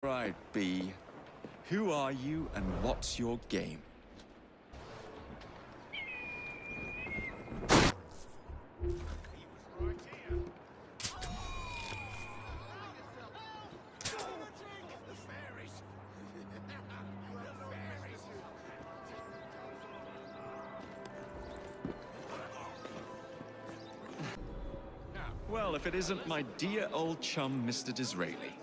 Right, B. Who are you and what's your game? Well, if it isn't my dear old chum, Mr. Disraeli.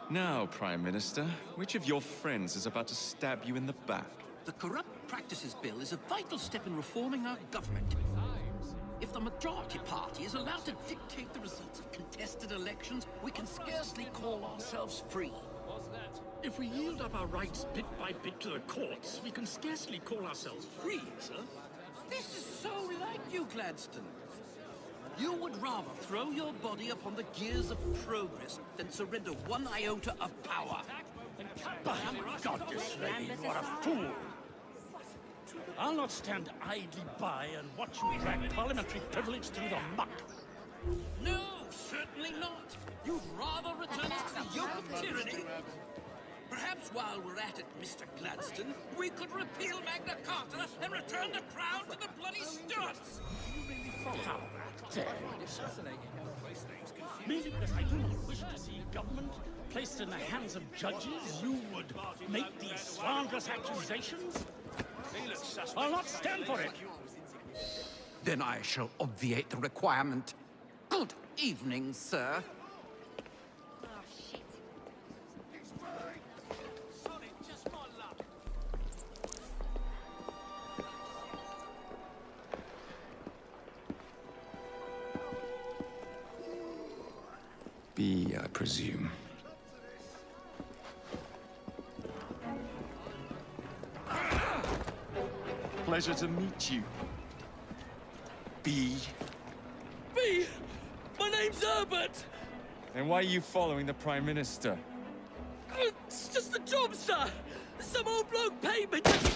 Now, Prime Minister, which of your friends is about to stab you in the back? The Corrupt Practices Bill is a vital step in reforming our government. If the majority party is allowed to dictate the results of contested elections, we can scarcely call ourselves free. If we yield up our rights bit by bit to the courts, we can scarcely call ourselves free, sir. This is so like you, Gladstone. You would rather throw your body upon the gears of progress than surrender one iota of power. By God, Disraeli, you are a fool! I'll not stand idly by and watch you drag parliamentary privilege through the muck. No, certainly not. You'd rather return us to the yoke of tyranny. Perhaps while we're at it, Mr. Gladstone, we could repeal Magna Carta and return the crown to the bloody Stuarts. How dare you, sir? Meaning that I do not wish to see government placed in the hands of judges, you would make these slanderous accusations? I'll not stand for it. Then I shall obviate the requirement. Good evening, sir. B, I presume. Pleasure to meet you. B. B! My name's Herbert! And why are you following the Prime Minister? It's just the job, sir! Some old bloke paid me to...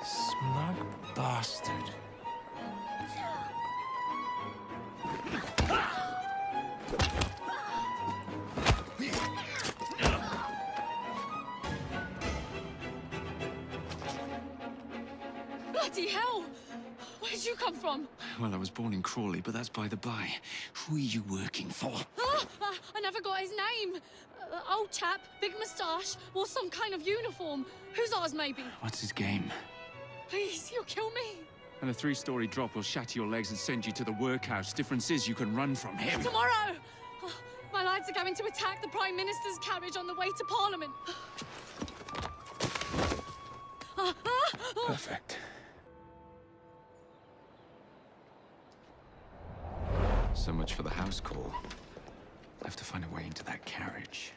Smug bastard. Bloody hell! Where'd you come from? Well, I was born in Crawley, but that's by the by. Who are you working for? I never got his name. Old chap, big moustache, wore some kind of uniform. Who's ours, maybe? What's his game? Please, you'll kill me. And a 3-story drop will shatter your legs and send you to the workhouse. Difference is you can run from him. Tomorrow! My lads are going to attack the Prime Minister's carriage on the way to Parliament. Perfect. So much for the house call. I have to find a way into that carriage.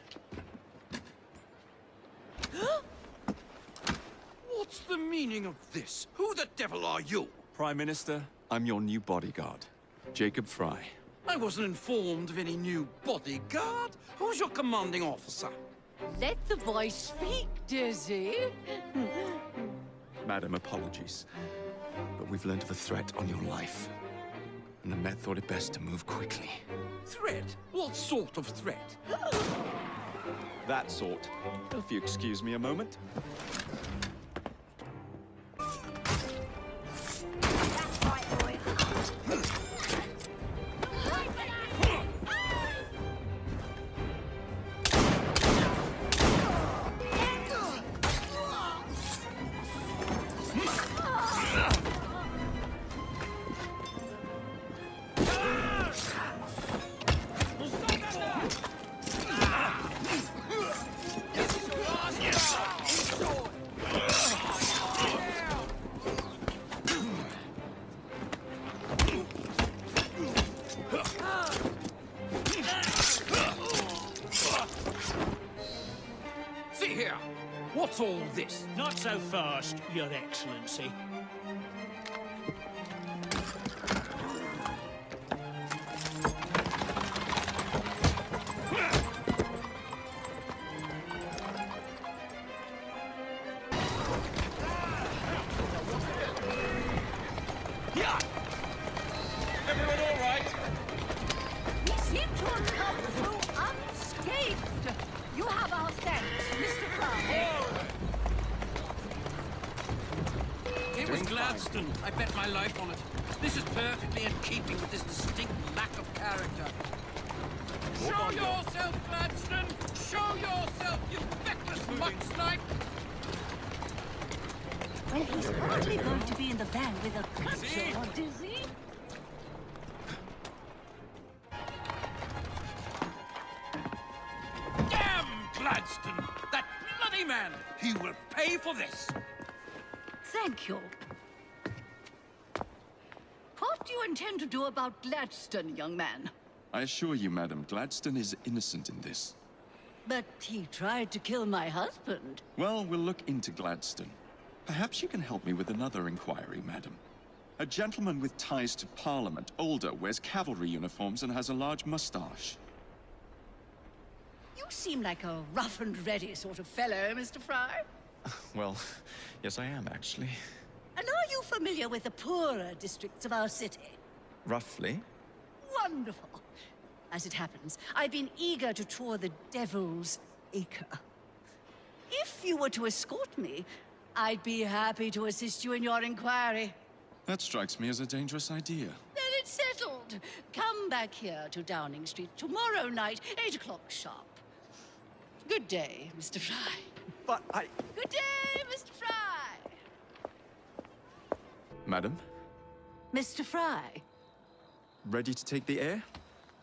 What's the meaning of this? Who the devil are you? Prime Minister, I'm your new bodyguard, Jacob Fry. I wasn't informed of any new bodyguard. Who's your commanding officer? Let the boy speak, Dizzy. Madam, apologies. But we've learned of a threat on your life. And the Met thought it best to move quickly. Threat? What sort of threat? That sort. If you excuse me a moment. See here. What's all this? Not so fast, Your Excellency. I bet my life on it. This is perfectly in keeping with this distinct lack of character. Show yourself, Gladstone! Show yourself, you feckless muck-snipe! Well, he's hardly going to be in the van with a crutch, is he? Damn Gladstone! That bloody man! He will pay for this! Thank you. What do you intend to do about Gladstone, young man? I assure you, Madam, Gladstone is innocent in this. But he tried to kill my husband. Well, we'll look into Gladstone. Perhaps you can help me with another inquiry, Madam. A gentleman with ties to Parliament, older, wears cavalry uniforms and has a large mustache. You seem like a rough and ready sort of fellow, Mr. Fry. Well, yes I am, actually. And are you familiar with the poorer districts of our city? Roughly. Wonderful. As it happens, I've been eager to tour the Devil's Acre. If you were to escort me, I'd be happy to assist you in your inquiry. That strikes me as a dangerous idea. Then it's settled. Come back here to Downing Street tomorrow night, 8 o'clock sharp. Good day, Mr. Fry. But I... Good day, Mr. Fry. Madam, Mr. Fry. ready to take the air?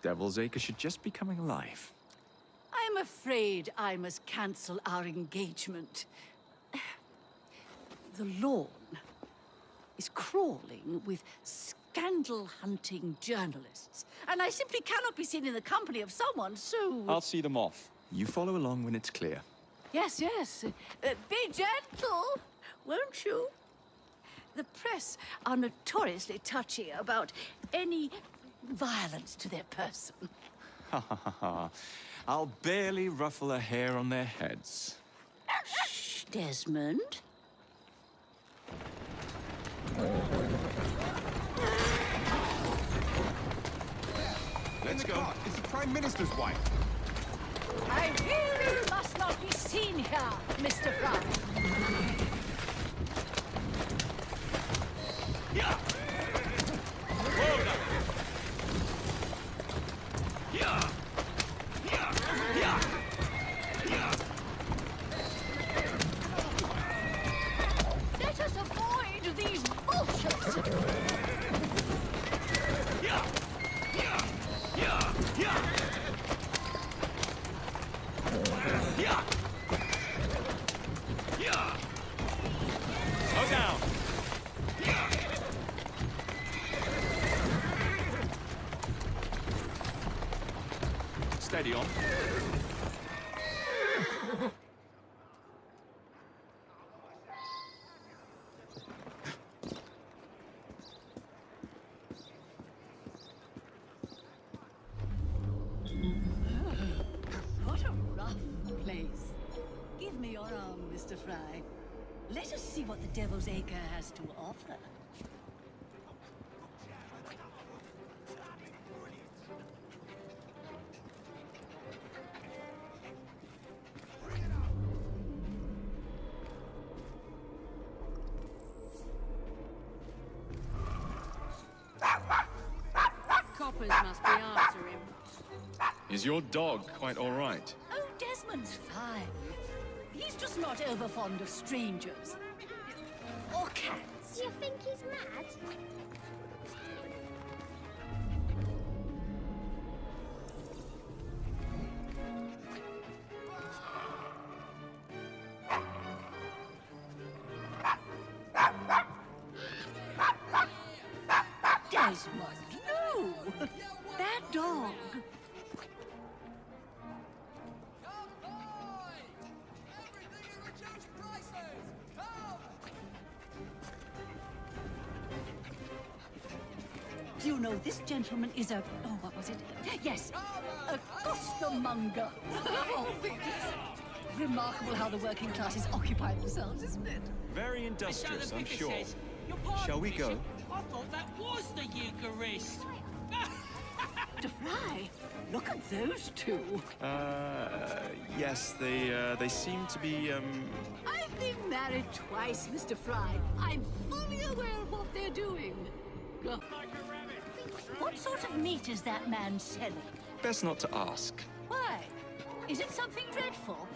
Devil's Acre should just be coming alive. I'm afraid I must cancel our engagement. The lawn is crawling with scandal-hunting journalists, and I simply cannot be seen in the company of someone so... I'll see them off. You follow along when it's clear. Yes, yes. Be gentle, won't you? The press are notoriously touchy about any violence to their person. Ha ha ha ha. I'll barely ruffle a hair on their heads. Shh, Desmond. Let's go. It's the Prime Minister's wife. I really must not be seen here, Mr. Fry. Yeah! Well done! Yeah! Yeah! Yeah! Yeah! Let us avoid these vultures. Yeah! Yeah! Yeah! Yeah! Yeah! Yeah! Slow down! Yeah! Steady on. What a rough place. Give me your arm, Mr. Fry. Let us see what the Devil's Acre has to offer. Coppers must be after him. Is your dog quite all right? Oh, Desmond's fine. He's just not over fond of strangers. Or cats. Do you think he's mad? Desmond, no! That dog. Do you know this gentleman is a... Oh, what was it? Yes, a costermonger. Remarkable how the working classes occupy themselves, isn't it? Very industrious, I'm sure. Shall we go? I thought that was the Eucharist. To Fry, look at those two. Yes, they seem to be, I've been married twice, Mr. Fry. I'm fully aware of what they're doing. What sort of meat is that man selling? Best not to ask. Why? Is it something dreadful?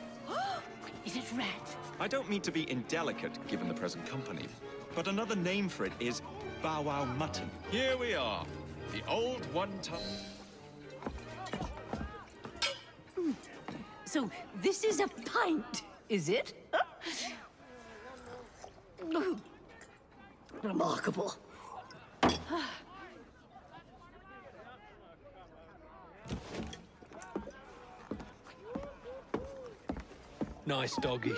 Is it rat? I don't mean to be indelicate, given the present company, but another name for it is Bow Wow Mutton. Here we are, the old one-ton... So this is a pint, is it? Remarkable. Nice doggy.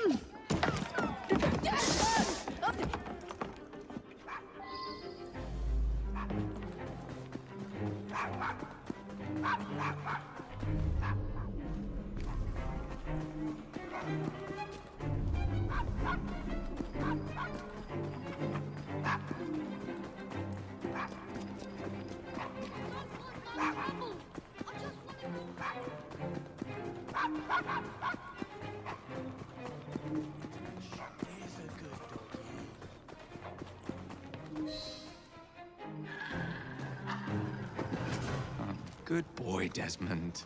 Good boy, Desmond.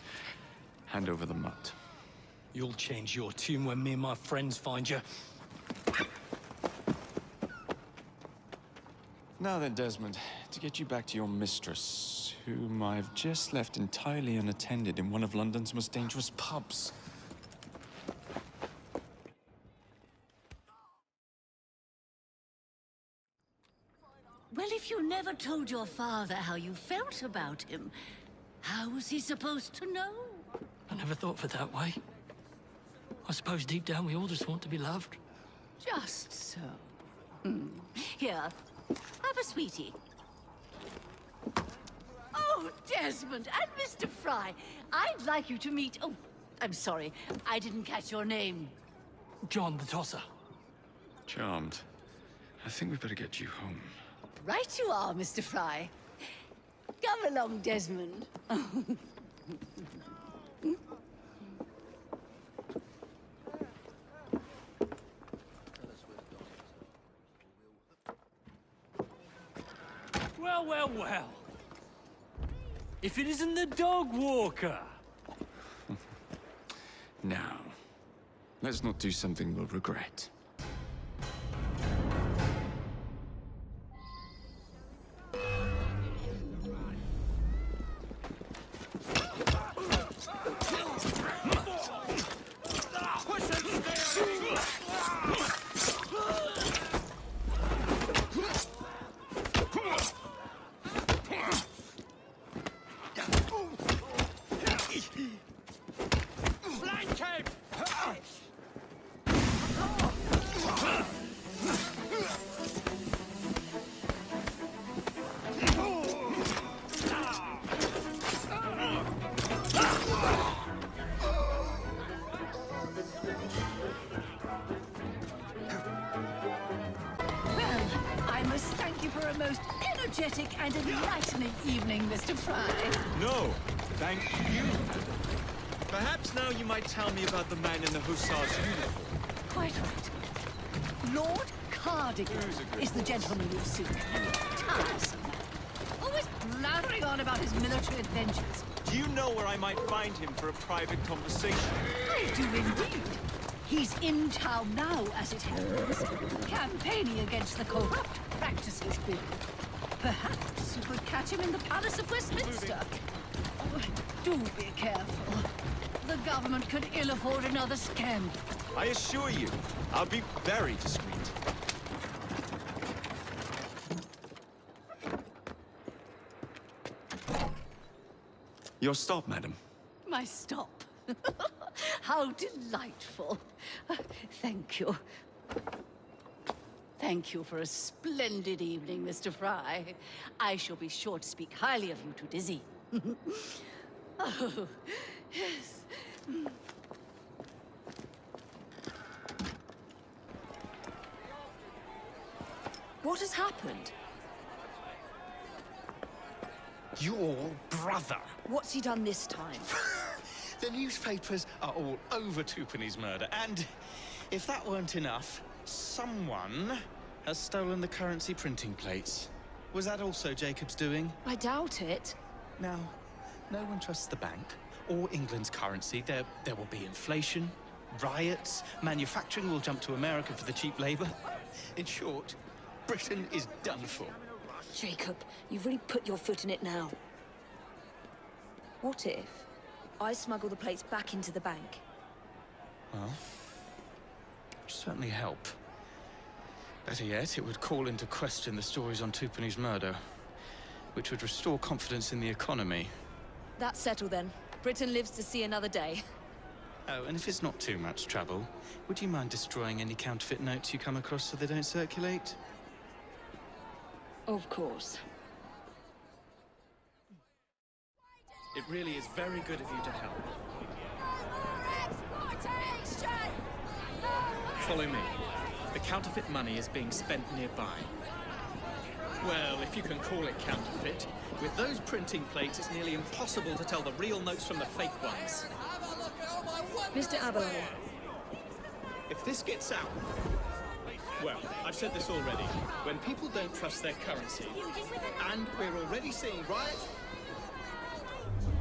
Hand over the mutt. You'll change your tune when me and my friends find you. Now then, Desmond, to get you back to your mistress, whom I've just left entirely unattended in one of London's most dangerous pubs. Well, if you never told your father how you felt about him, how was he supposed to know? I never thought of it that way. I suppose deep down we all just want to be loved. Just so. Here, have a sweetie. Oh, Desmond and Mr. Fry, I'd like you to meet... Oh, I'm sorry, I didn't catch your name. John the Tosser. Charmed. I think we better get you home. Right you are, Mr. Fry. Come along, Desmond. Well, well, well. If it isn't the dog walker. Now, let's not do something we'll regret. Most energetic and enlightening evening, Mr. Fry. No, thank you. Perhaps now you might tell me about the man in the hussar's uniform. Quite right. Lord Cardigan is the gentleman you've seen. Tiresome man. Always blathering on about his military adventures. Do you know where I might find him for a private conversation? I do indeed. He's in town now, as it happens, campaigning against the Corrupt Practices Bill. Perhaps you could catch him in the Palace of Westminster. Oh, do be careful. The government could ill afford another scandal. I assure you, I'll be very discreet. Your stop, madam. My stop. How delightful. Thank you. Thank you for a splendid evening, Mr. Fry. I shall be sure to speak highly of you to Dizzy. Oh, yes. What has happened? Your brother. What's he done this time? The newspapers are all over Twopenny's murder, and if that weren't enough, Someone has stolen the currency printing plates. Was that also Jacob's doing? I doubt it. Now, no one trusts the bank or England's currency. There will be inflation, riots, manufacturing will jump to America for the cheap labor. In short, Britain is done for. Jacob, you've really put your foot in it now. What if I smuggle the plates back into the bank? Well, it'd certainly help. Better yet, it would call into question the stories on Tupani's murder, which would restore confidence in the economy. That's settled then. Britain lives to see another day. Oh, and if it's not too much trouble, would you mind destroying any counterfeit notes you come across so they don't circulate? Of course. It really is very good of you to help. Follow me. The counterfeit money is being spent nearby. Well, if you can call it counterfeit, with those printing plates, it's nearly impossible to tell the real notes from the fake ones. Mr. Aberlin. If this gets out... Well, I've said this already. When people don't trust their currency, and we're already seeing riots...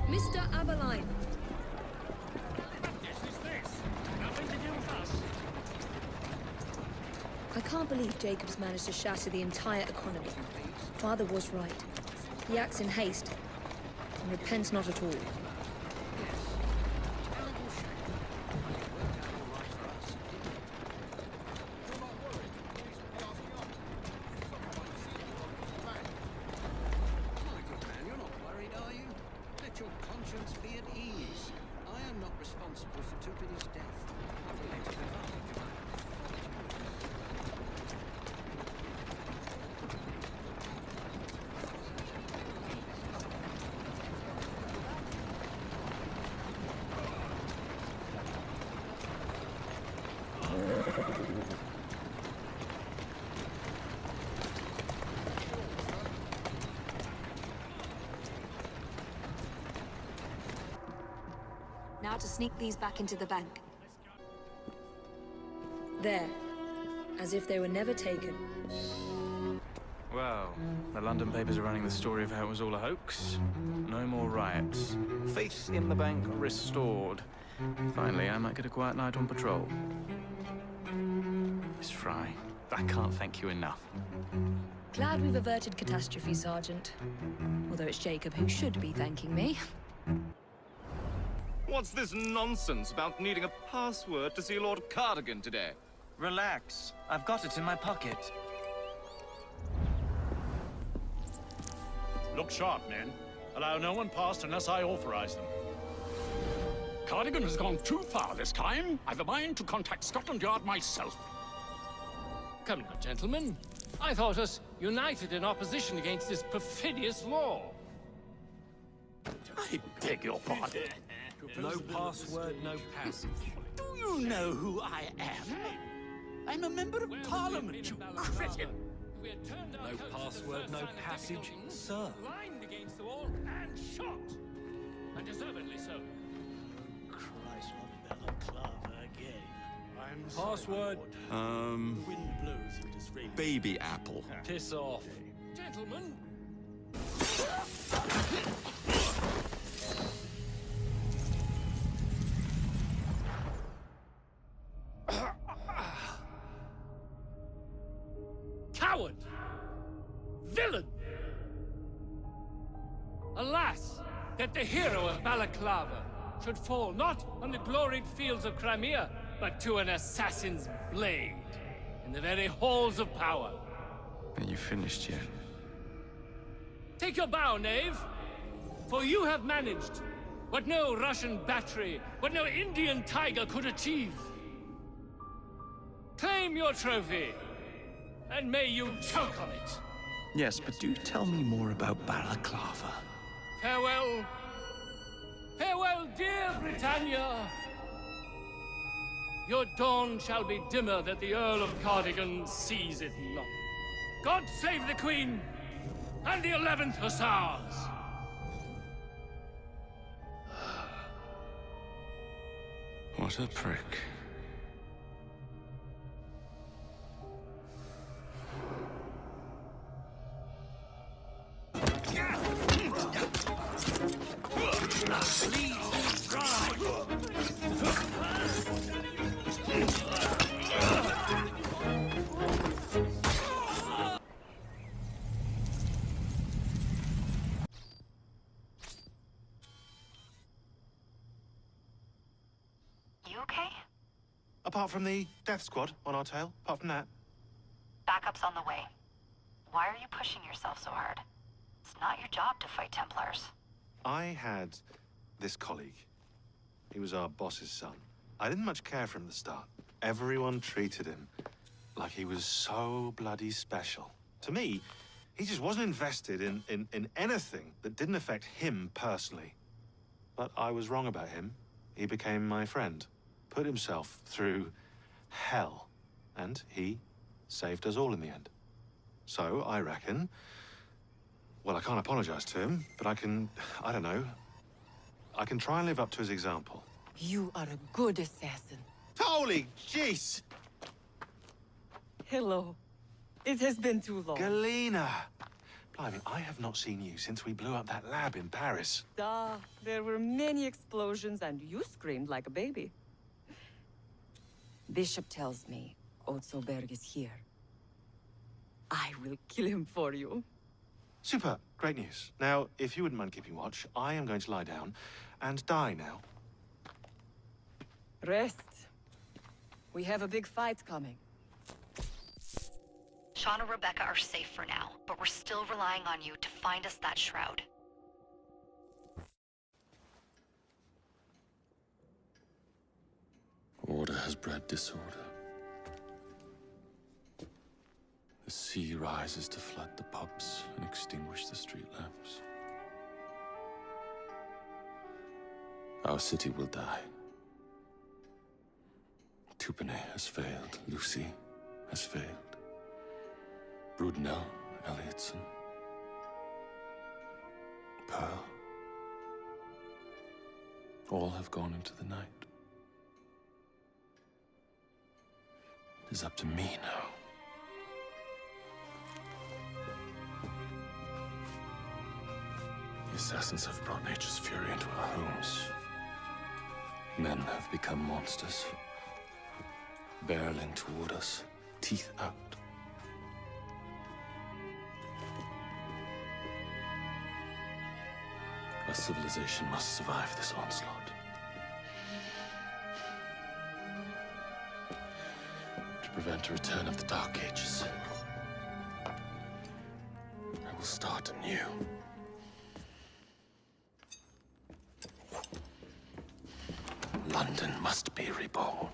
Mr. Aberline. Nothing to do with us. I can't believe Jacob's managed to shatter the entire economy. Father was right. He acts in haste, and repents not at all. Now to sneak these back into the bank. There. As if they were never taken. Well, the London papers are running the story of how it was all a hoax. No more riots. Faith in the bank restored. Finally, I might get a quiet night on patrol. Miss Fry, I can't thank you enough. Glad we've averted catastrophe, Sergeant. Although it's Jacob who should be thanking me. What's this nonsense about needing a password to see Lord Cardigan today? Relax. I've got it in my pocket. Look sharp, men. Allow no one past unless I authorize them. Cardigan has gone too far this time. I've a mind to contact Scotland Yard myself. Come now, gentlemen. I thought us united in opposition against this perfidious law. I beg your pardon. No password, no passage. Do you know who I am? I'm a member of Parliament, you cretin. No password, no passage, sir. Lined against the wall and shot. And deservedly so. Christ, not balaclava again. Password. Wind blows into strange. Baby apple. Piss off. Gentlemen. Coward! Villain! Alas, that the hero of Balaclava should fall not on the gloried fields of Crimea, but to an assassin's blade in the very halls of power. Are you finished yet? Take your bow, knave, for you have managed what no Russian battery, what no Indian tiger could achieve. Claim your trophy, and may you choke on it. Yes, but do tell me more about Balaclava. Farewell. Farewell, dear Britannia. Your dawn shall be dimmer that the Earl of Cardigan sees it not. God save the Queen and the 11th Hussars. What a prick. Please, try. You okay? Apart from the death squad on our tail, apart from that. Backup's on the way. Why are you pushing yourself so hard? It's not your job to fight Templars. I had this colleague. He was our boss's son. I didn't much care for him at the start. Everyone treated him like he was so bloody special. To me, he just wasn't invested in anything that didn't affect him personally. But I was wrong about him. He became my friend, put himself through hell, and he saved us all in the end. So, I reckon, well, I can't apologize to him, but I don't know, I can try and live up to his example. You are a good assassin. Holy jeez! Hello. It has been too long. Galena! Blimey, I have not seen you since we blew up that lab in Paris. There were many explosions and you screamed like a baby. Bishop tells me Otzelberg is here. I will kill him for you. Super, great news. Now, if you wouldn't mind keeping watch, I am going to lie down and die now. Rest. We have a big fight coming. Sean and Rebecca are safe for now, but we're still relying on you to find us that shroud. Order has bred disorder. The sea rises to flood the pubs and extinguish the street lamps. Our city will die. Tupene has failed. Lucy has failed. Brudenell, Elliotson, Pearl. All have gone into the night. It is up to me now. The assassins have brought nature's fury into our homes. Men have become monsters, barreling toward us, teeth out. Our civilization must survive this onslaught. To prevent a return of the Dark Ages, I will start anew. London must be reborn.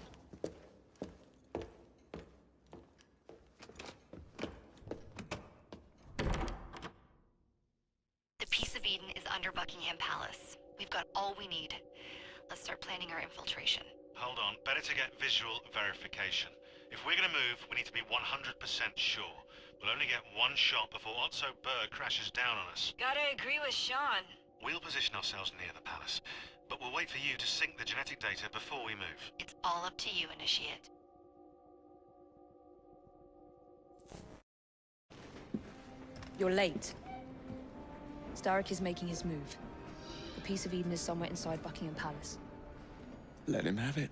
The Peace of Eden is under Buckingham Palace. We've got all we need. Let's start planning our infiltration. Hold on, better to get visual verification. If we're gonna move, we need to be 100% sure. We'll only get one shot before Otso Berg crashes down on us. Gotta agree with Sean. We'll position ourselves near the palace, but we'll wait for you to sync the genetic data before we move. It's all up to you, Initiate. You're late. Starrick is making his move. The Peace of Eden is somewhere inside Buckingham Palace. Let him have it.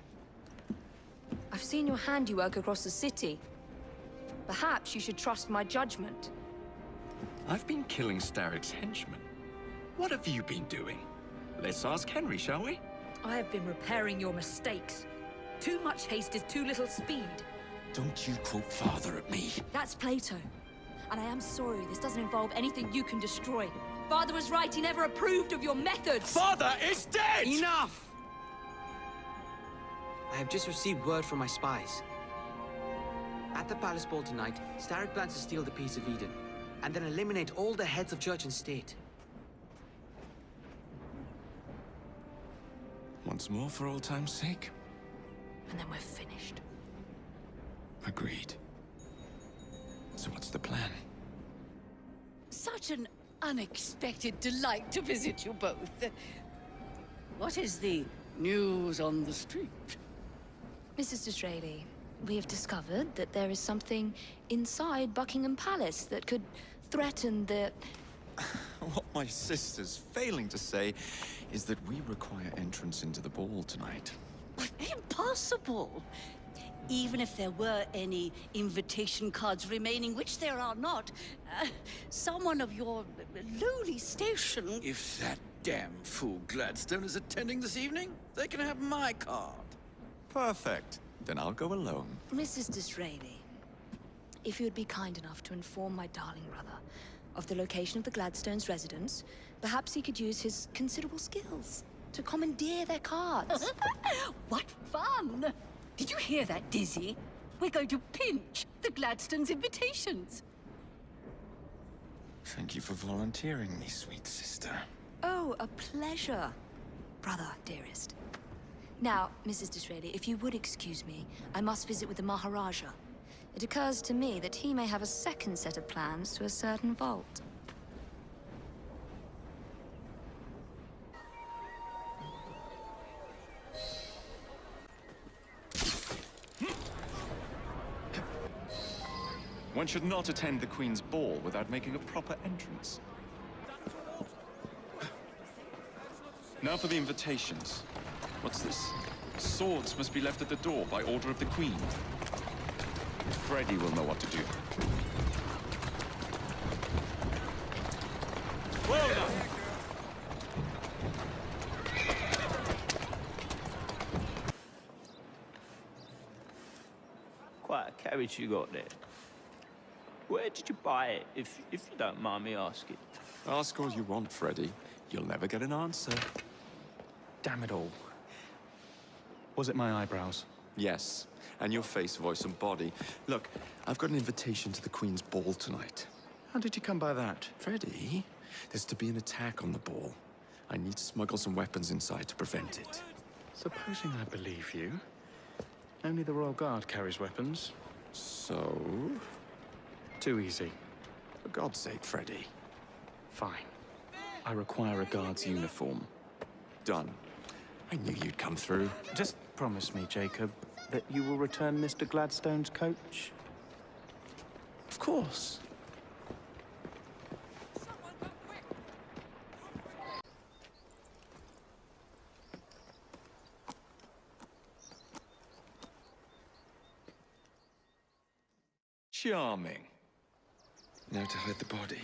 I've seen your handiwork across the city. Perhaps you should trust my judgment. I've been killing Starrick's henchmen. What have you been doing? Let's ask Henry, shall we? I have been repairing your mistakes. Too much haste is too little speed. Don't you quote father at me. That's Plato. And I am sorry, this doesn't involve anything you can destroy. Father was right, he never approved of your methods! Father is dead! Enough! I have just received word from my spies. At the palace ball tonight, Starrick plans to steal the Peace of Eden, and then eliminate all the heads of church and state. Once more for old time's sake. And then we're finished. Agreed. So what's the plan? Such an unexpected delight to visit you both. What is the news on the street? Mrs. Disraeli, we have discovered that there is something inside Buckingham Palace that could threaten the... my sister's failing to say is that we require entrance into the ball tonight. Impossible! Even if there were any invitation cards remaining, which there are not, someone of your lowly station... If that damn fool Gladstone is attending this evening, they can have my card. Perfect. Then I'll go alone. Mrs. Disraeli, if you would be kind enough to inform my darling brother of the location of the Gladstones' residence, perhaps he could use his considerable skills to commandeer their cards. What fun! Did you hear that, Dizzy? We're going to pinch the Gladstones' invitations. Thank you for volunteering me, sweet sister. Oh, a pleasure, brother, dearest. Now, Mrs. Disraeli, if you would excuse me, I must visit with the Maharaja. It occurs to me that he may have a second set of plans to a certain vault. One should not attend the Queen's ball without making a proper entrance. Now for the invitations. What's this? Swords must be left at the door by order of the Queen. Freddy will know what to do. Well done. Quite a carriage you got there. Where did you buy it, if you don't mind me asking? Ask all you want, Freddy. You'll never get an answer. Damn it all. Was it my eyebrows? Yes, and your face, voice, and body. Look, I've got an invitation to the Queen's ball tonight. How did you come by that? Freddy, there's to be an attack on the ball. I need to smuggle some weapons inside to prevent it. Supposing I believe you, only the Royal Guard carries weapons. So? Too easy. For God's sake, Freddy. Fine. I require a guard's uniform. Done. I knew you'd come through. Just promise me, Jacob, that you will return Mr. Gladstone's coach? Of course. Charming. Now to hide the body.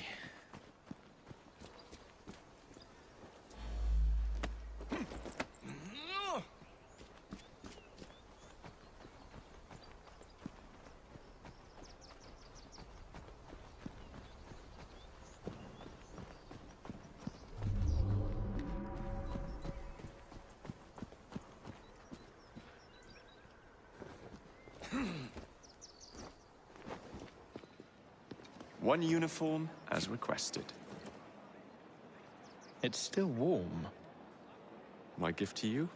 One uniform as requested. It's still warm. My gift to you?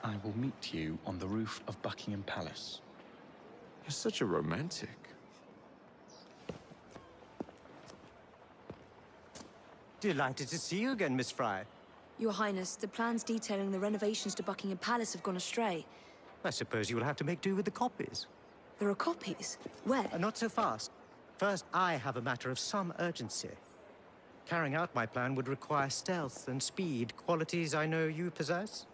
I will meet you on the roof of Buckingham Palace. You're such a romantic. Delighted to see you again, Miss Fry. Your Highness, the plans detailing the renovations to Buckingham Palace have gone astray. I suppose you will have to make do with the copies. There are copies? Where? Not so fast. First, I have a matter of some urgency. Carrying out my plan would require stealth and speed, qualities I know you possess.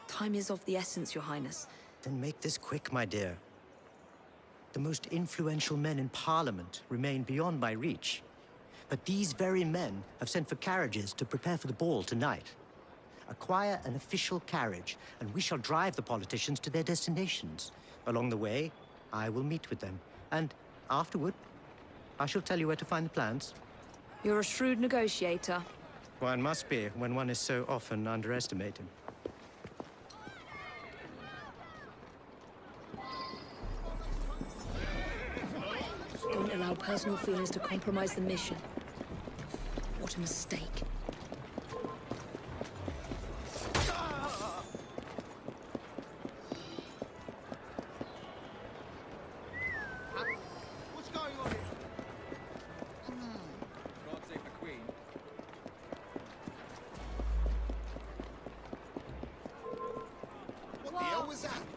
Time is of the essence, Your Highness. Then make this quick, my dear. The most influential men in Parliament remain beyond my reach. But these very men have sent for carriages to prepare for the ball tonight. Acquire an official carriage, and we shall drive the politicians to their destinations. Along the way, I will meet with them, and afterward, I shall tell you where to find the plans. You're a shrewd negotiator. One must be when one is so often underestimated. Don't allow personal feelings to compromise the mission. What a mistake.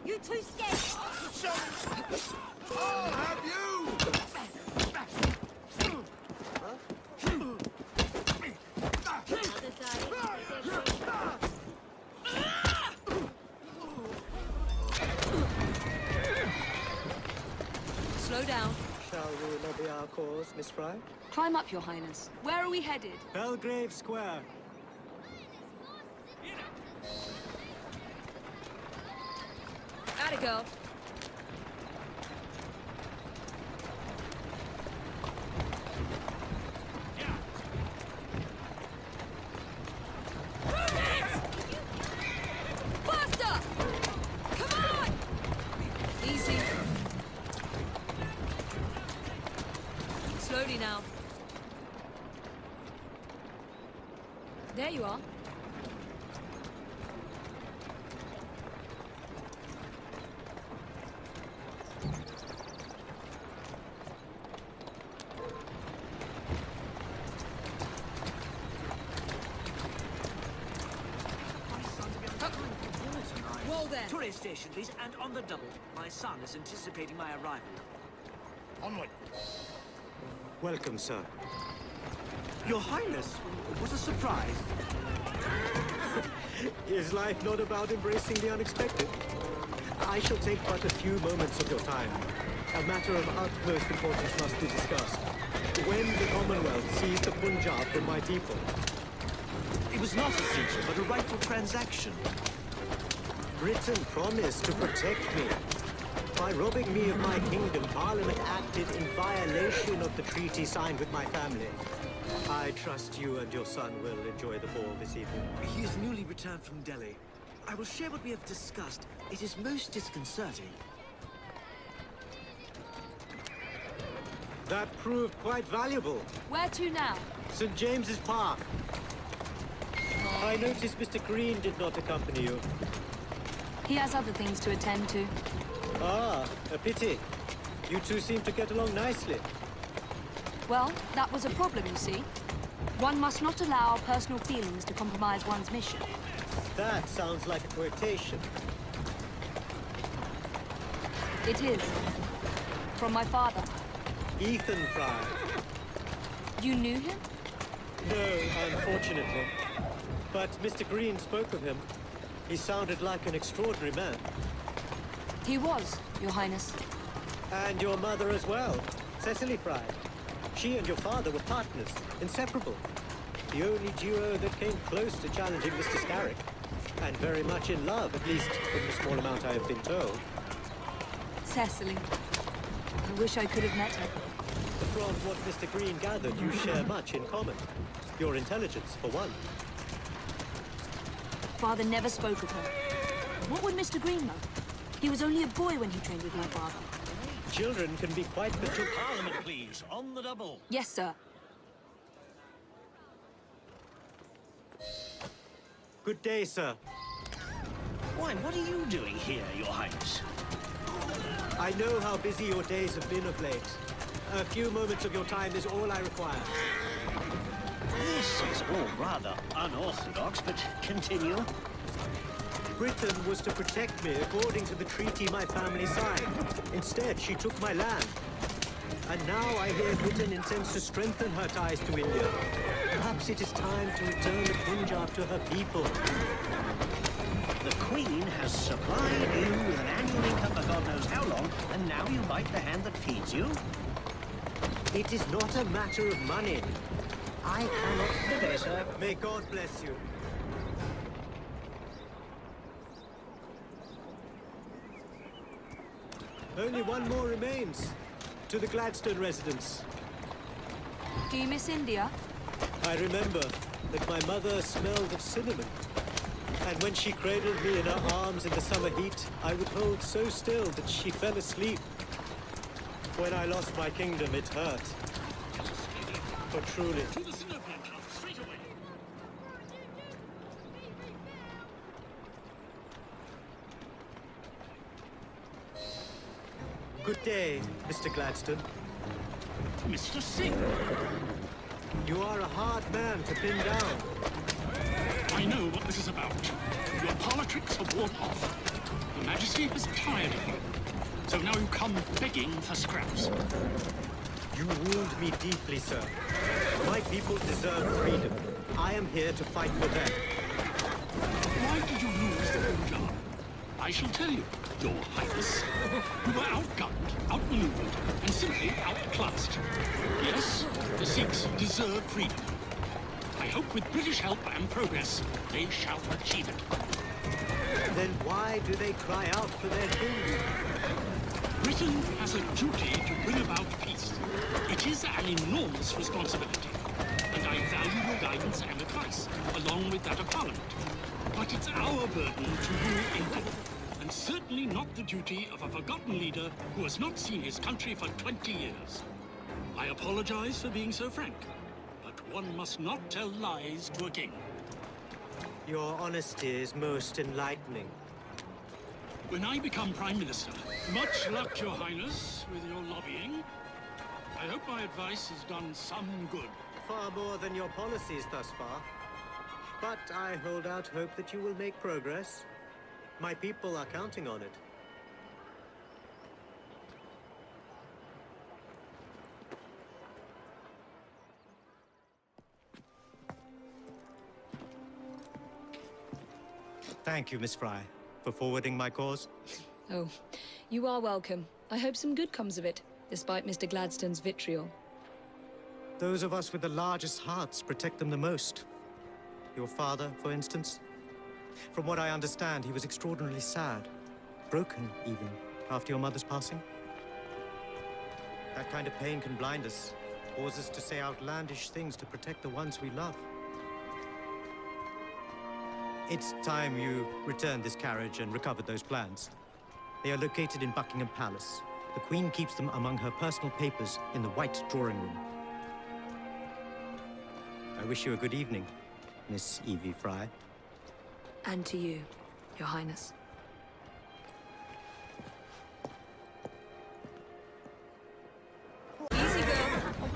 You too scared! I'll have you! Miss Fry? Climb up, Your Highness. Where are we headed? Belgrave Square. Atta girl. Faster! Come on! Easy. Slowly now. There you are. Whoa there! Tourist station, please, and on the double. My son is anticipating my arrival. Onward. Welcome, sir. Your Highness, what a surprise. Is life not about embracing the unexpected? I shall take but a few moments of your time. A matter of utmost importance must be discussed. When the Commonwealth seized the Punjab from my people. It was not a seizure, but a rightful transaction. Britain promised to protect me. By robbing me of my kingdom, Parliament acted in violation of the treaty signed with my family. I trust you and your son will enjoy the ball this evening. He is newly returned from Delhi. I will share what we have discussed. It is most disconcerting. That proved quite valuable. Where to now? St. James's Park. I noticed Mr. Green did not accompany you. He has other things to attend to. Ah, a pity. You two seem to get along nicely. Well, that was a problem, you see. One must not allow personal feelings to compromise one's mission. That sounds like a quotation. It is. From my father. Ethan Fry. You knew him? No, unfortunately. But Mr. Green spoke of him. He sounded like an extraordinary man. He was, Your Highness. And your mother as well, Cecily Fry. She and your father were partners, inseparable. The only duo that came close to challenging Mr. Starrick. And very much in love, at least in the small amount I have been told. Cecily. I wish I could have met her. From what Mr. Green gathered, you share much in common. Your intelligence, for one. Father never spoke of her. What would Mr. Green know? He was only a boy when he trained with my father. Children can be quite mature. Parliament, please, on the double. Yes, sir. Good day, sir. Why, what are you doing here, Your Highness? I know how busy your days have been of late. A few moments of your time is all I require. This is all rather unorthodox, but continue. Britain was to protect me according to the treaty my family signed. Instead, she took my land. And now I hear Britain intends to strengthen her ties to India. Perhaps it is time to return the Punjab to her people. The Queen has supplied you with an annual income for God knows how long, and now you bite the hand that feeds you? It is not a matter of money. I cannot... Good day, sir. May God bless you. Only one more remains. To the Gladstone residence. Do you miss India? I remember that my mother smelled of cinnamon. And when she cradled me in her arms in the summer heat, I would hold so still that she fell asleep. When I lost my kingdom, it hurt. But truly... To the Syndicate club, straight away. Good day, Mr. Gladstone. Mr. Singh. You are a hard man to pin down. I know what this is about. Your politics have worn off. Your Majesty is tired of you. So now you come begging for scraps. You wound me deeply, sir. My people deserve freedom. I am here to fight for them. Why did you lose the Punjab? I shall tell you, Your Highness. You were outgunned, outmaneuvered, and simply outclassed. Yes, the Sikhs deserve freedom. I hope with British help and progress, they shall achieve it. Then why do they cry out for their king? Britain has a duty to bring about peace. It is an enormous responsibility, and I value your guidance and advice, along with that of Parliament. But it's our burden to rule England, and certainly not the duty of a forgotten leader who has not seen his country for 20 years. I apologize for being so frank, but one must not tell lies to a king. Your honesty is most enlightening. When I become Prime Minister, much luck, Your Highness, with your lobbying. I hope my advice has done some good. Far more than your policies thus far. But I hold out hope that you will make progress. My people are counting on it. Thank you, Miss Fry, for forwarding my cause. Oh, you are welcome. I hope some good comes of it, despite Mr. Gladstone's vitriol. Those of us with the largest hearts protect them the most. Your father, for instance. From what I understand, he was extraordinarily sad. Broken, even, after your mother's passing. That kind of pain can blind us, cause us to say outlandish things to protect the ones we love. It's time you returned this carriage and recovered those plans. They are located in Buckingham Palace. The Queen keeps them among her personal papers in the White Drawing Room. I wish you a good evening, Miss Evie Fry. And to you, Your Highness. Easy, girl.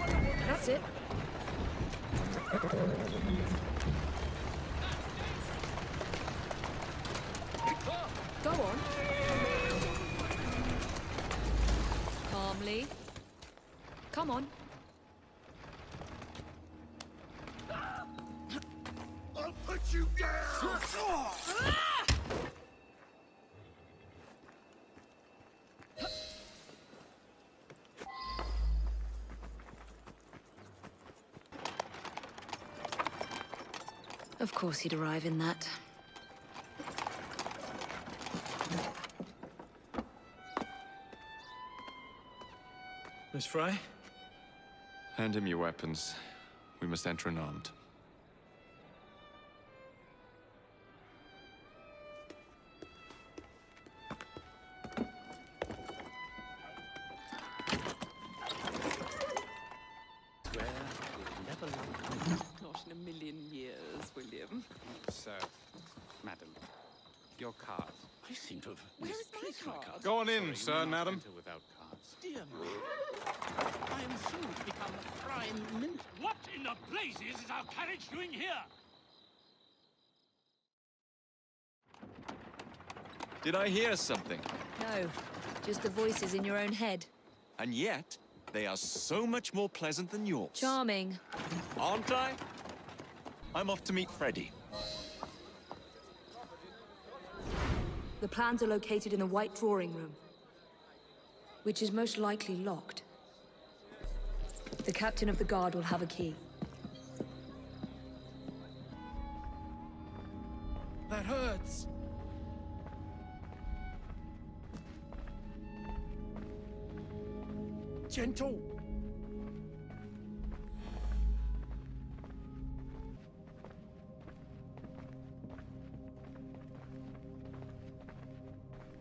That's it. Go on. Calmly. Come on. I'll put you down! Of course he'd arrive in that. Miss Fry? Hand him your weapons. We must enter unarmed. Not in a million years, William. Sir, madam, your card. I seem to have Where is my misplaced my card? card. Go on in, sir, madam. Enter without cards. Dear me. I am soon to become Prime Minister. What in the blazes is our carriage doing here? Did I hear something? No, just the voices in your own head. And yet, they are so much more pleasant than yours. Charming. Aren't I? I'm off to meet Freddy. The plans are located in the White Drawing Room, which is most likely locked. The captain of the guard will have a key. That hurts. Gentle.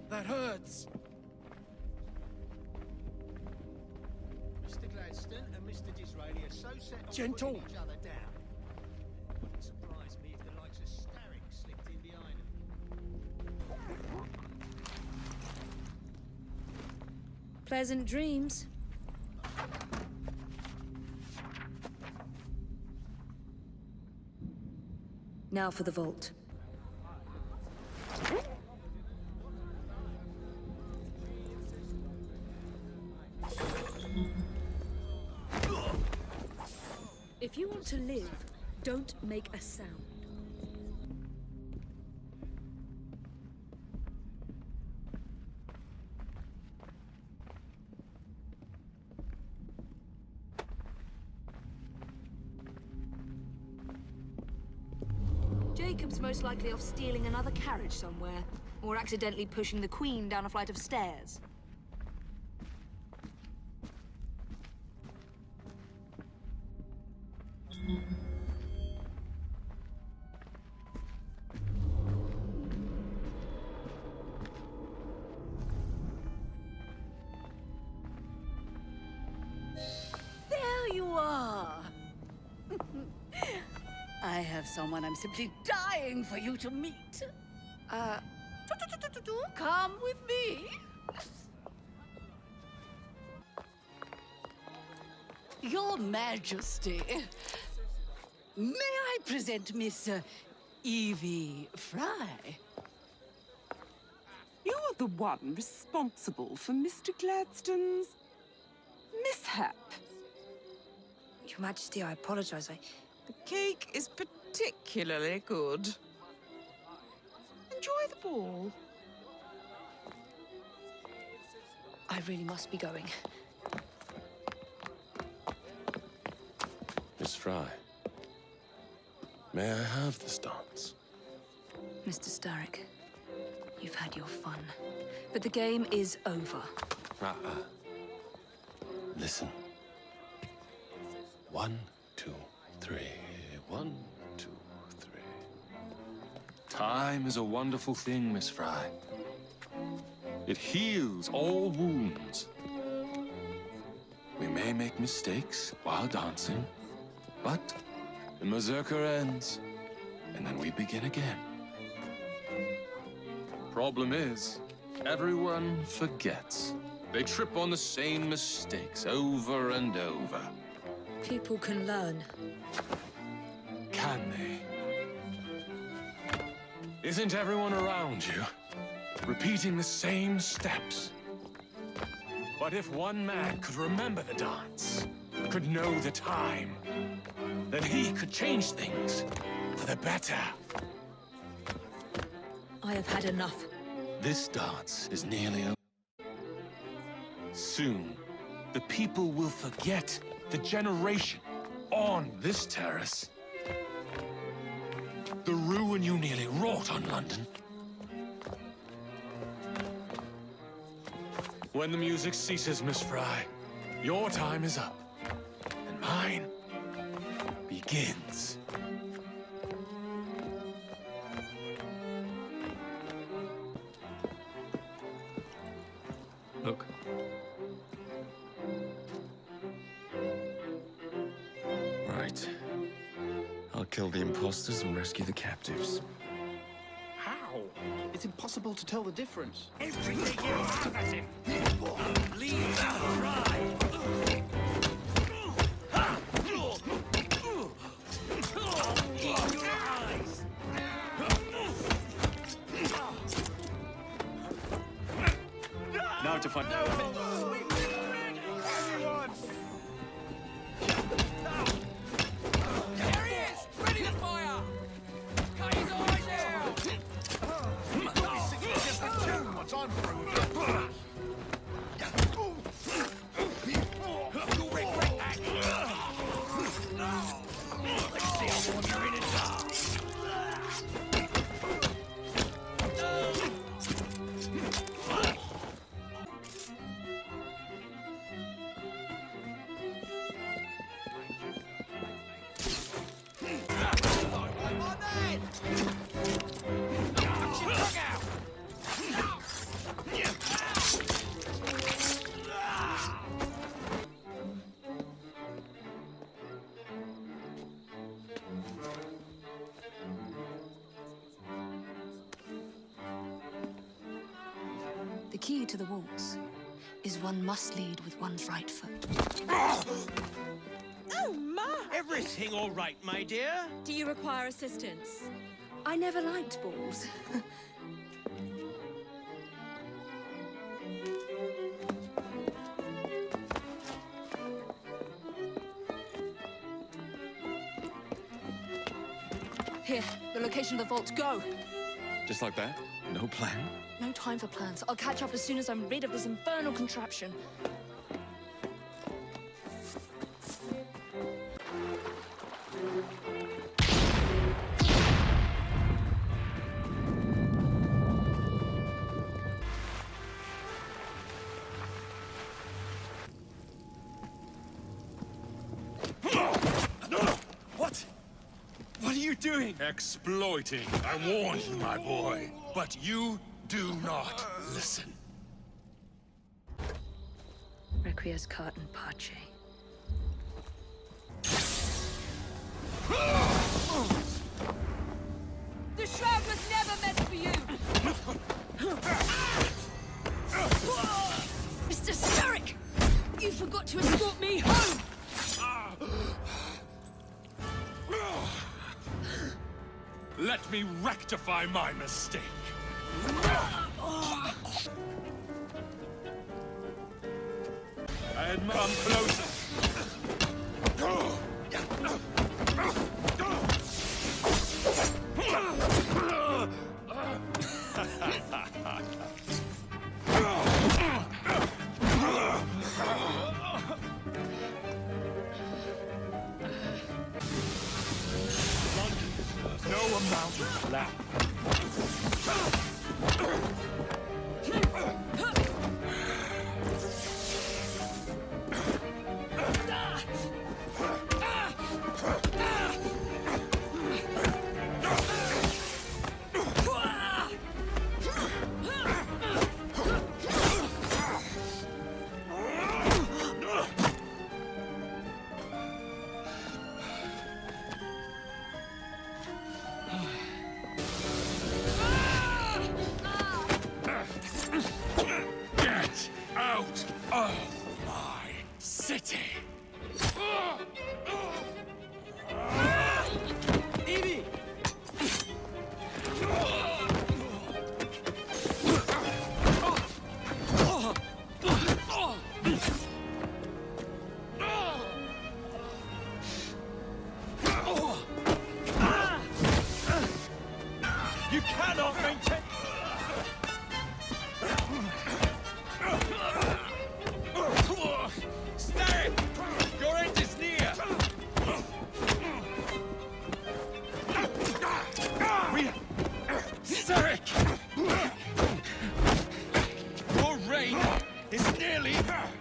That hurts. Mr. Gladstone and Mr. Disraeli are so set on Gentle. putting each other down. Wouldn't surprise me if the likes of Starrick slipped in behind them. Pleasant dreams. Now for the vault. If you want to live, don't make a sound. Jacob's most likely off stealing another carriage somewhere, or accidentally pushing the Queen down a flight of stairs. There you are. I have someone I'm simply dying for you to meet. Come with me. Your Majesty, may I present Miss Evie Fry? You're the one responsible for Mr. Gladstone's mishap. Your Majesty, I apologize. The cake is particularly good. Enjoy the ball. I really must be going. Miss Fry, may I have this dance? Mr. Starrick, you've had your fun, but the game is over. Listen. 1, 2, 3. 1, 2, 3. Time is a wonderful thing, Miss Fry. It heals all wounds. We may make mistakes while dancing, but the Berserker ends, and then we begin again. Problem is, everyone forgets. They trip on the same mistakes over and over. People can learn. Can they? Isn't everyone around you repeating the same steps? But if one man could remember the dance, could know the time, then he could change things for the better. I have had enough. This dance is nearly over. Soon, the people will forget the generation on this terrace. The ruin you nearly wrought on London. When the music ceases, Miss Fry, your time is up, and mine begins. Look. Right. I'll kill the imposters and rescue the captives. How? It's impossible to tell the difference. Everything you have at him. Leave that ride. In your eyes. Now to find... There he is! Ready to fire! Cut his eyes out! Just a tune once I'm through. You'll regret that! Let's see how long you're in it. The key to the waltz is one must lead with one's right foot. Oh, my! Everything all right, my dear? Do you require assistance? I never liked balls. Here, the location of the vault. Go! Just like that? No plan? No time for plans. I'll catch up as soon as I'm rid of this infernal contraption. doing? Exploiting. I warned you, my boy. But you do not listen. Requiescat in pace. The shroud was never meant for you! Mr. Starrick! You forgot to escort me home! Let me rectify my mistake. I had come closer. No amount of flat. Get out of my city! Evie! You cannot maintain... Stay! Your end is near! Syndicate! Your reign is nearly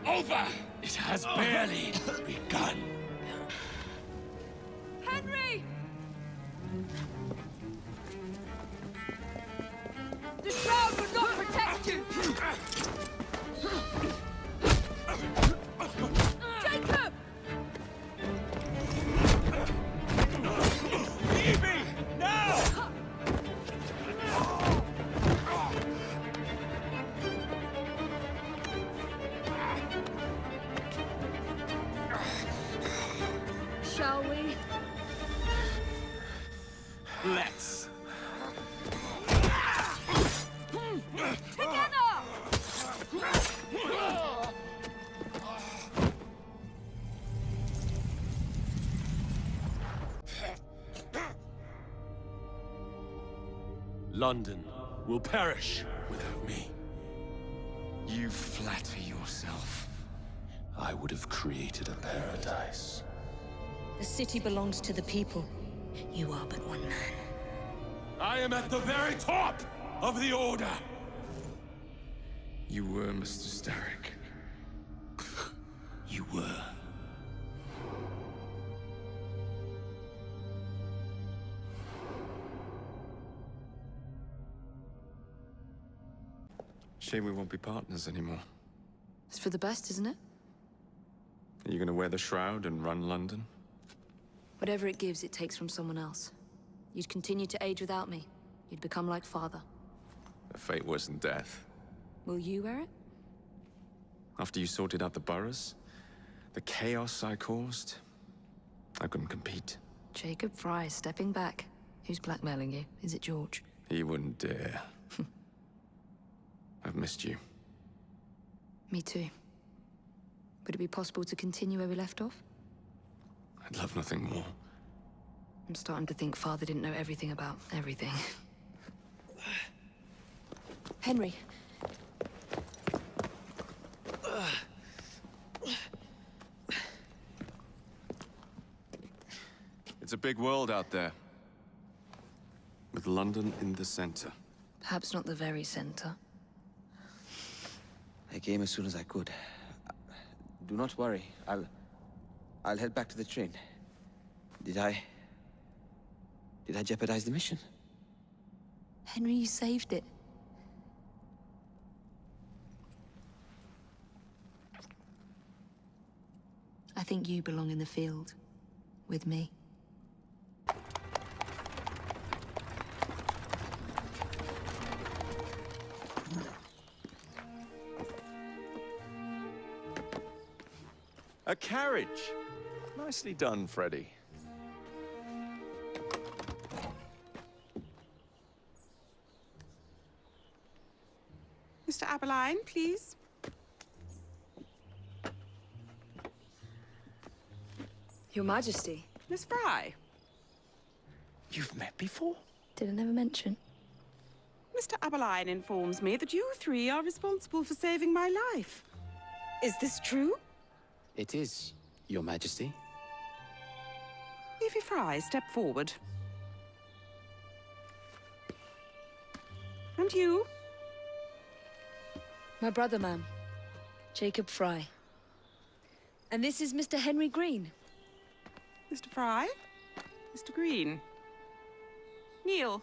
over! It has barely begun. Henry! The shroud will not protect you! Jacob! Evie! Now! Shall we? Let's. Together! London will perish without me. You flatter yourself. I would have created a paradise. The city belongs to the people. You are but one man. I am at the very top of the Order! You were, Mr. Starrick. You were. Shame we won't be partners anymore. It's for the best, isn't it? Are you gonna wear the shroud and run London? Whatever it gives, it takes from someone else. You'd continue to age without me. You'd become like father. The fate wasn't death. Will you wear it? After you sorted out the boroughs, the chaos I caused, I couldn't compete. Jacob Fry stepping back. Who's blackmailing you? Is it George? He wouldn't dare. I've missed you. Me too. Would it be possible to continue where we left off? I'd love nothing more. I'm starting to think Father didn't know everything about everything. Henry. It's a big world out there. With London in the center. Perhaps not the very center. I came as soon as I could. Do not worry. I'll head back to the train. Did I Did I jeopardize the mission? Henry, you saved it. I think you belong in the field. With me. A carriage. Nicely done, Freddy. Mr. Aberline, please. Your Majesty. Miss Fry. You've met before? Did I never mention? Mr. Aberline informs me that you three are responsible for saving my life. Is this true? It is, Your Majesty. Evie Fry, step forward. And you? My brother, ma'am. Jacob Fry. And this is Mr. Henry Green. Mr. Fry? Mr. Green? Kneel.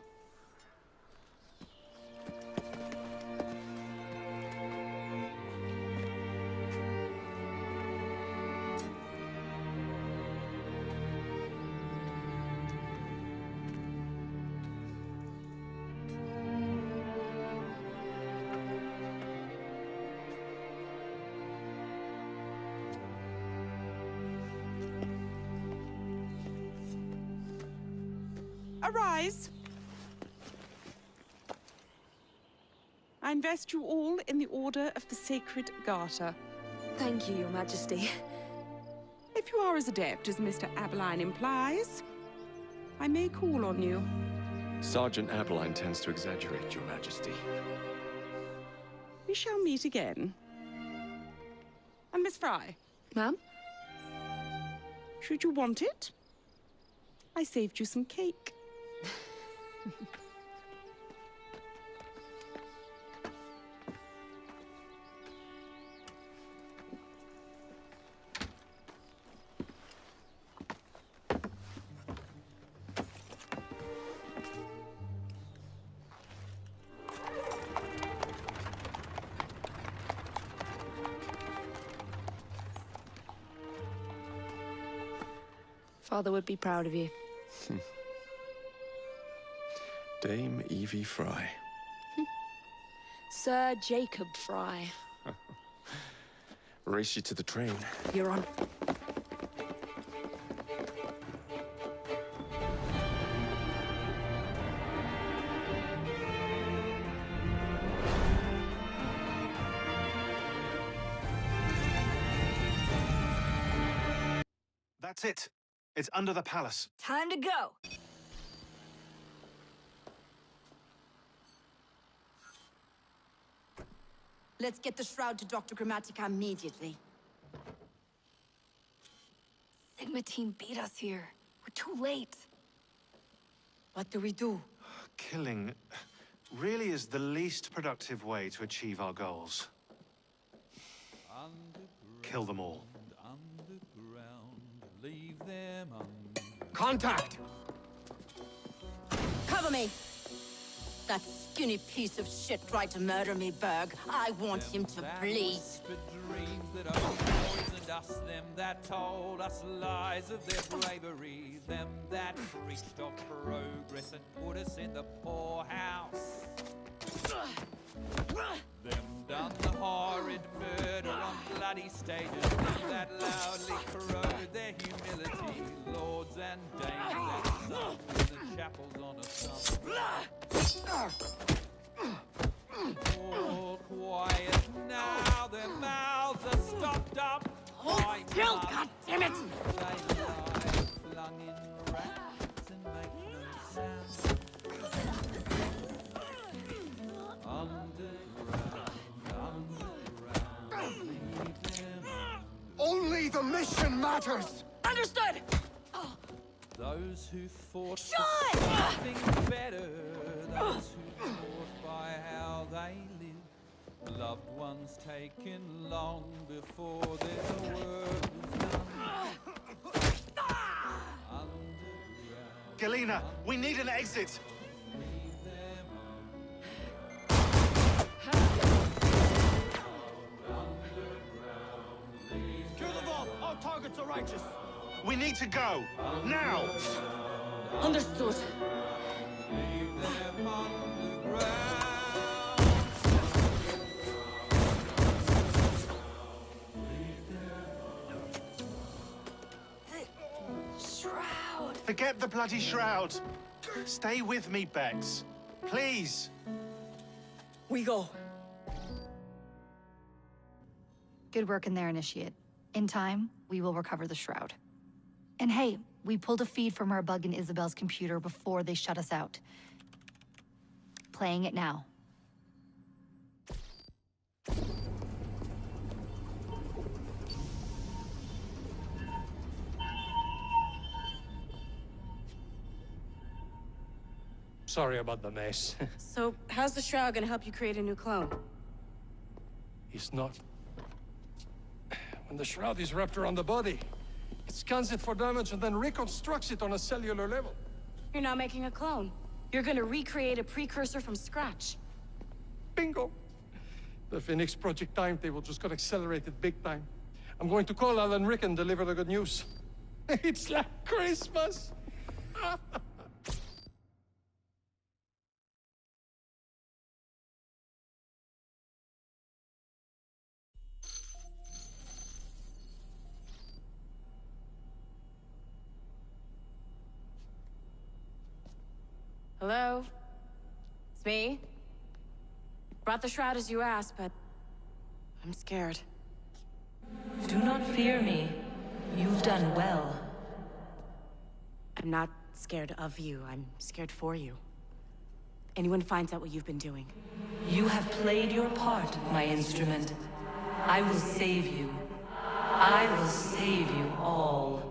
Arise. I invest you all in the Order of the Sacred Garter. Thank you, Your Majesty. If you are as adept as Mr. Aberline implies, I may call on you. Sergeant Aberline tends to exaggerate, Your Majesty. We shall meet again. And Miss Fry? Ma'am? Should you want it, I saved you some cake. Father would be proud of you. Dame Evie Fry. Sir Jacob Fry. Race you to the train. You're on. That's it. It's under the palace. Time to go. Let's get the shroud to Dr. Grammatica immediately. Sigma team beat us here. We're too late. What do we do? Killing really is the least productive way to achieve our goals. Kill them all. Leave them Contact! Cover me! That skinny piece of shit tried to murder me, Berg. I want him to bleed. dreams that only poisoned us, them that told us lies of their bravery, them that preached of progress and put us in the poorhouse. Them done the horrid murder on bloody stages, them that loudly corroded their humility, lords and dames and sons in the chapels on a Sunday. All quiet now, their mouths are stopped up. Hold still, goddammit! They lie flung in racks and make no sound. Only the mission matters! Understood! Those who fought Shine! for something better, those who fought by how they live, loved ones taken long before their work was done. Underground, Galena, we need an exit. Kill them all! Our targets are righteous! We need to go! Now! Understood. Shroud! Forget the bloody shroud. Stay with me, Bex. Please. We go. Good work in there, Initiate. In time, we will recover the shroud. And hey, we pulled a feed from our bug in Isabel's computer before they shut us out. Playing it now. Sorry about the mess. So, how's the shroud gonna help you create a new clone? It's not. When the shroud is wrapped around the body, it scans it for damage and then reconstructs it on a cellular level. You're not making a clone. You're gonna recreate a precursor from scratch. Bingo! The Phoenix Project timetable just got accelerated big time. I'm going to call Alan Rick and deliver the good news. It's like Christmas! Hello? It's me. Brought the shroud as you asked, but I'm scared. Do not fear me. You've done well. I'm not scared of you. I'm scared for you. Anyone finds out what you've been doing. You have played your part, my instrument. I will save you. I will save you all.